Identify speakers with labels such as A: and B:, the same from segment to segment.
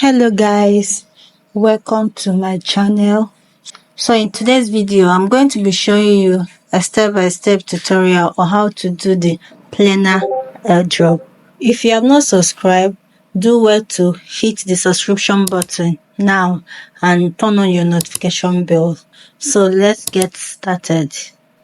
A: Hello guys, welcome to my channel. So in today's video I'm going to be showing you a step-by-step tutorial on how to do the Plena airdrop. If you have not subscribed, do well to hit the subscription button now and turn on your notification bell. So let's get started.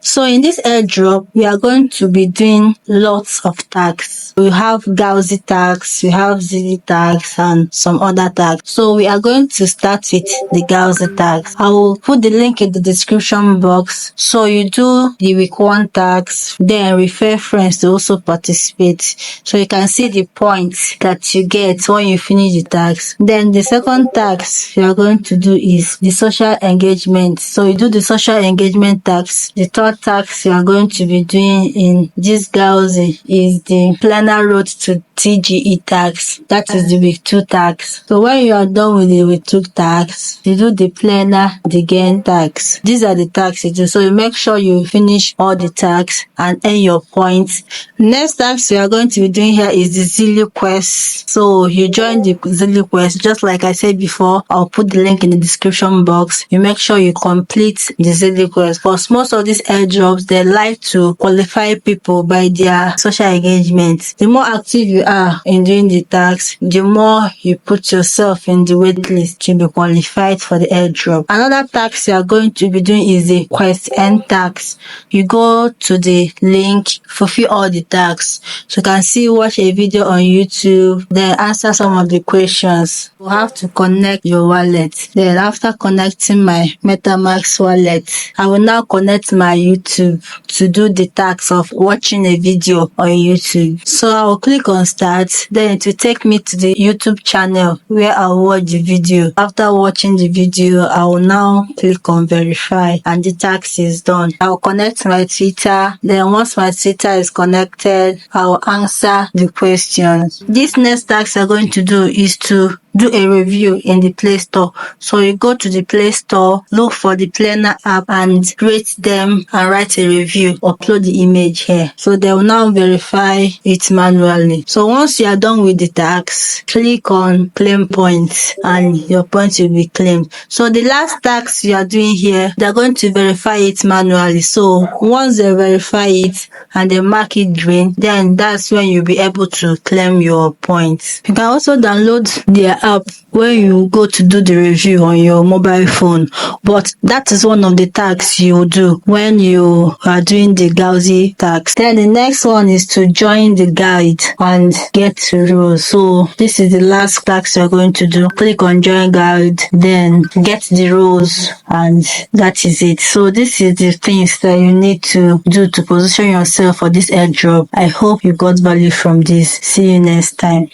A: So in this airdrop, we are going to be doing lots of tags. We have Galxe tags, we have Zealy tags, and some other tags. So we are going to start with the Galxe tags. I will put the link in the description box. So you do the week 1 tags, then refer friends to also participate. So you can see the points that you get when you finish the tags. Then the second tags you are going to do is the social engagement. So you do the social engagement tags. The third tags you are going to be doing in this Galxe is the Plena road to TGE tags. That is the week 2 tags. So when you are done with the week 2 tags, you do the Plena again tags. These are the tags you do. So you make sure you finish all the tags and earn your points. Next tags we are going to be doing here is the Zealy Quest. So you join the Zealy Quest, just like I said before. I'll put the link in the description box. You make sure you complete the Zealy Quest, because most of these airdrops, they like to qualify people by their social engagement. The more active you are in doing the tags, the more you put yourself in the wait list to be qualified for the airdrop. Another tags you are going to be doing is the Quest End tags. You go to the link, fulfill all the tags. So you can see, watch a video on YouTube, then answer some of the questions. You have to connect your wallet. Then after connecting my MetaMask wallet, I will now connect my YouTube to do the task of watching a video on YouTube. So I will click on start, then it will take me to the YouTube channel where I will watch the video. After watching the video, I will now click on verify and the task is done. I will connect my Twitter. Then once my Twitter is connected, I will answer the questions. This next task I'm going to do is to do a review in the Play Store. So you go to the Play Store, look for the Plena app and rate them and write a review. Upload the image here. So they will now verify it manually. So once you are done with the tax, click on claim points and your points will be claimed. So the last tax you are doing here, they're going to verify it manually. So once they verify it and they mark it green, then that's when you'll be able to claim your points. You can also download their app when you go to do the review on your mobile phone, but that is one of the tags you do when you are doing the Galxe tags. Then the next one is to join the guide and get rules. So this is the last tags you're going to do. Click on join guide, then get the rules, and that is it. So this is the things that you need to do to position yourself for this airdrop. I hope you got value from this. See you next time.